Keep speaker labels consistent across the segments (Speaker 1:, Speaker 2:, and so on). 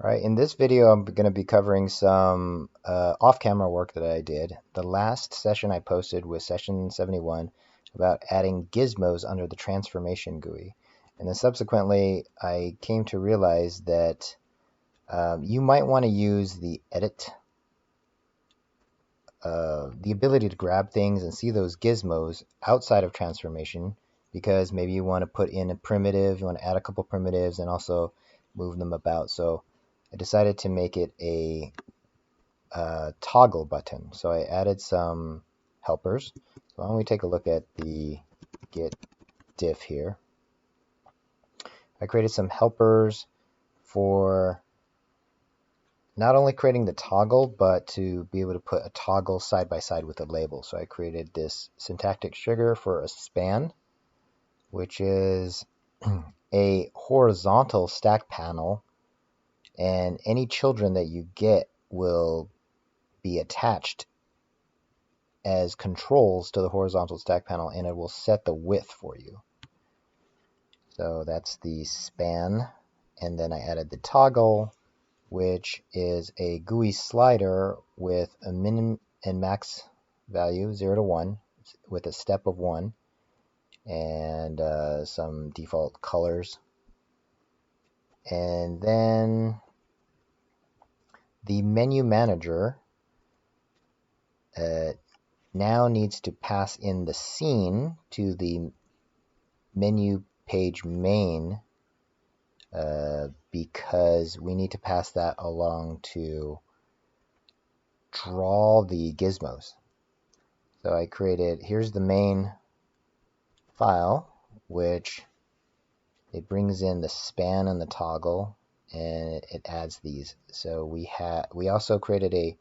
Speaker 1: Alright, in this video I'm going to be covering some off-camera work that I did. The last session I posted was session 71 about adding gizmos under the transformation GUI. And then subsequently I came to realize that you might want to use the edit, the ability to grab things and see those gizmos outside of transformation, because maybe you want to put in a primitive, you want to add a couple primitives and also move them about. So I decided to make it a toggle button. So I added some helpers. So why don't we take a look at the git diff here. I created some helpers for not only creating the toggle, but to be able to put a toggle side by side with a label. So I created this syntactic trigger for a span, which is a horizontal stack panel, and any children that you get will be attached as controls to the horizontal stack panel, and it will set the width for you. So that's the span, and then I added the toggle, which is a GUI slider with a min and max value 0 to 1 with a step of 1 and some default colors. And then the menu manager now needs to pass in the scene to the menu page main because we need to pass that along to draw the gizmos. So I created, here's the main file, which it brings in the span and the toggle, and it adds these. So we also created a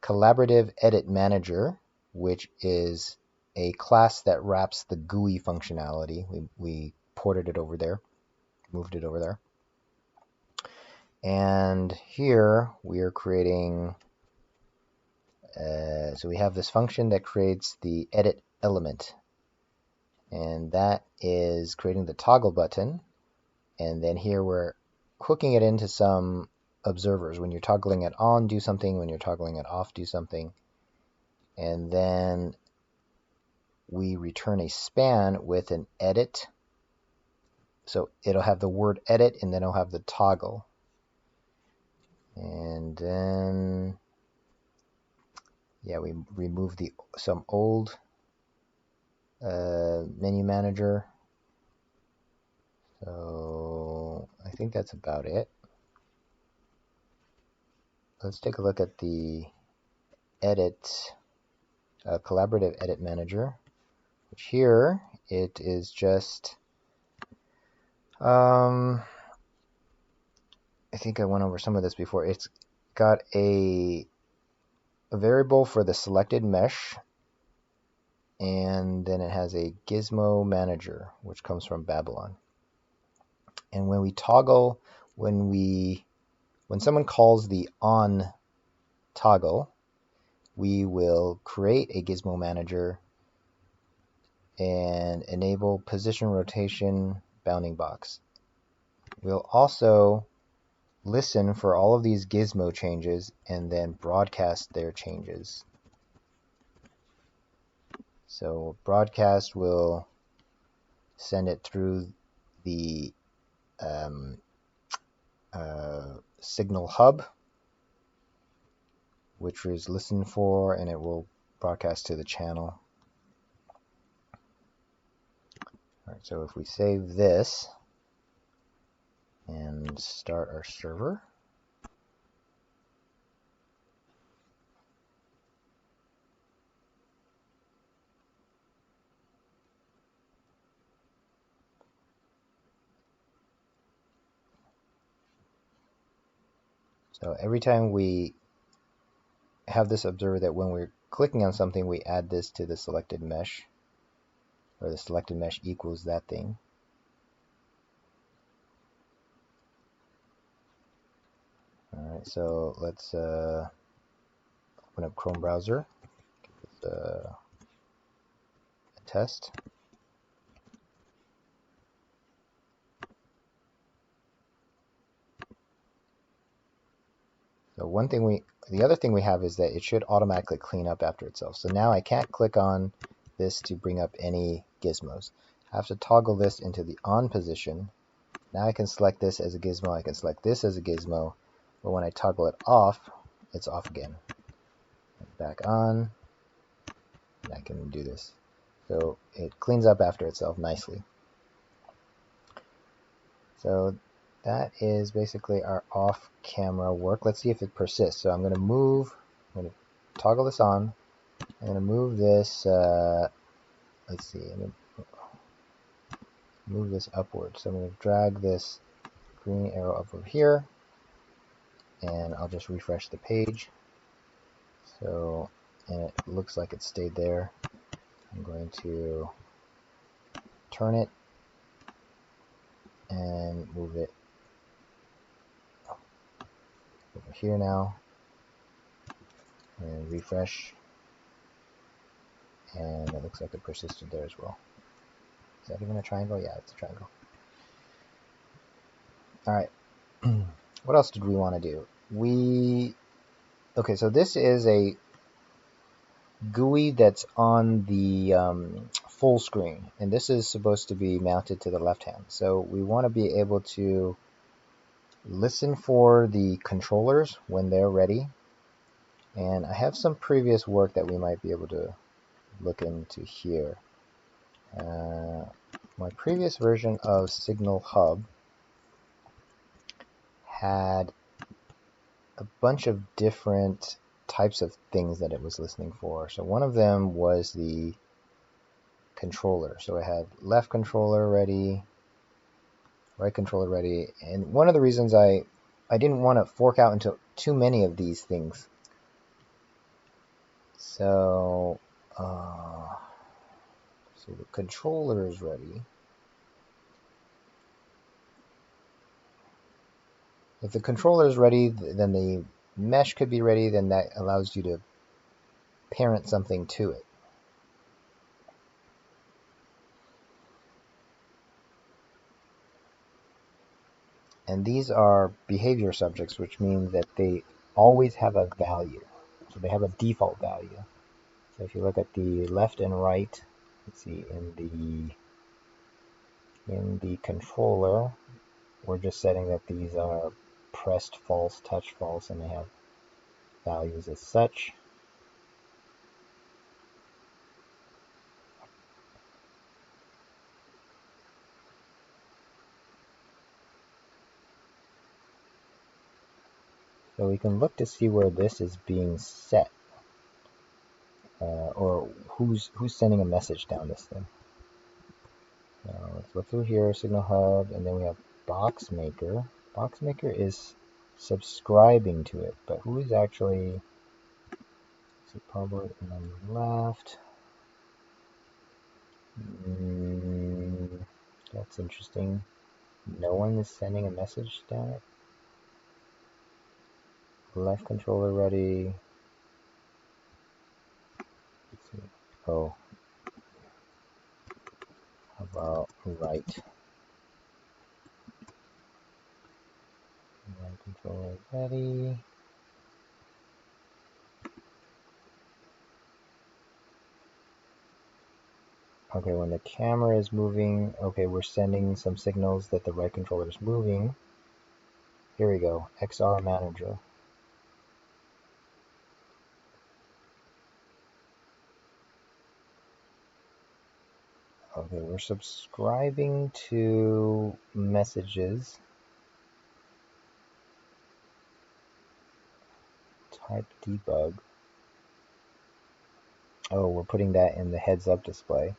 Speaker 1: collaborative edit manager, which is a class that wraps the GUI functionality. We ported it over there, moved it over there. And here we are creating, so we have this function that creates the edit element, and that is creating the toggle button. And then here we're hooking it into some observers. When you're toggling it on, do something. When you're toggling it off, do something. And then we return a span with an edit. So it'll have the word edit, and then it'll have the toggle. And then, yeah, we remove some old menu manager. So I think that's about it. Let's take a look at the edit, collaborative edit manager, which here it is just, I think I went over some of this before. It's got a variable for the selected mesh, and then it has a gizmo manager, which comes from Babylon. And when we toggle, when someone calls the on toggle, we will create a gizmo manager and enable position rotation bounding box. We'll also listen for all of these gizmo changes and then broadcast their changes. So broadcast will send it through the signal hub, which is listened for, and it will broadcast to the channel. All right, so if we save this and start our server, so every time we have this observer that when we're clicking on something, we add this to the selected mesh, or the selected mesh equals that thing. Alright, so let's open up Chrome browser, give this a test. So the other thing we have is that it should automatically clean up after itself. So now I can't click on this to bring up any gizmos. I have to toggle this into the on position. Now I can select this as a gizmo, I can select this as a gizmo, but when I toggle it off, it's off again. Back on, and I can do this. So it cleans up after itself nicely. So that is basically our off-camera work. Let's see if it persists. So I'm going to toggle this on. I'm going to move this, let's see, I'm going to move this upward. So I'm going to drag this green arrow up over here, and I'll just refresh the page. So, and it looks like it stayed there. I'm going to turn it and move it over here now, and refresh, and it looks like it persisted there as well. Is that even a triangle? Yeah, it's a triangle. Alright, what else did we want to do? Okay, so this is a GUI that's on the full screen, and this is supposed to be mounted to the left hand. So we want to be able to listen for the controllers when they're ready, and I have some previous work that we might be able to look into here. My previous version of Signal Hub had a bunch of different types of things that it was listening for. So one of them was the controller. So I had left controller ready, right controller ready, and one of the reasons I didn't want to fork out into too many of these things. So the controller is ready. If the controller is ready, then the mesh could be ready, then that allows you to parent something to it. And these are behavior subjects, which means that they always have a value. So they have a default value. So if you look at the left and right, let's see, in the controller, we're just setting that these are pressed false, touch false, and they have values as such. So we can look to see where this is being set, or who's sending a message down this thing. Now let's look through here, Signal Hub, and then we have Boxmaker. Boxmaker is subscribing to it, but who is actually, see, public and then left. That's interesting. No one is sending a message down it. Left controller ready. Let's see. Oh, how about right? Right controller ready. Okay, when the camera is moving, okay, we're sending some signals that the right controller is moving. Here we go, XR manager. Okay, we're subscribing to messages. Type debug. Oh, we're putting that in the heads up display.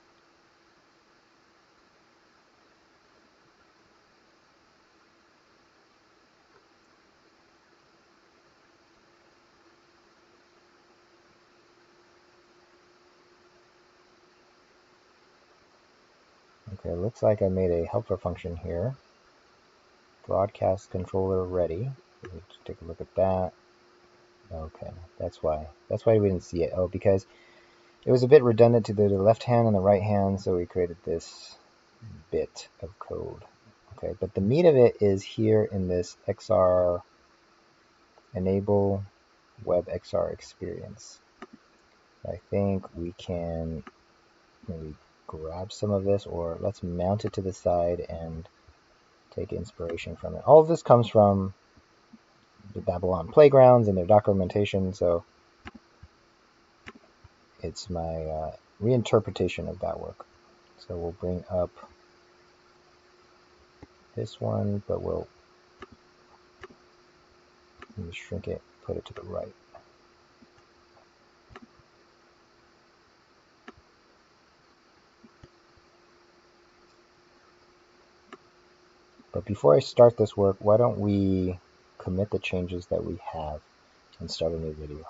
Speaker 1: Okay, looks like I made a helper function here. Broadcast controller ready. Let's take a look at that. Okay, that's why we didn't see it. Oh, because it was a bit redundant to the left hand and the right hand, so we created this bit of code. Okay, but the meat of it is here in this XR enable WebXR experience. I think we can maybe grab some of this, or let's mount it to the side and take inspiration from it. All of this comes from the Babylon Playgrounds and their documentation, so it's my reinterpretation of that work. So we'll bring up this one, but we'll shrink it, put it to the right. But before I start this work, why don't we commit the changes that we have and start a new video.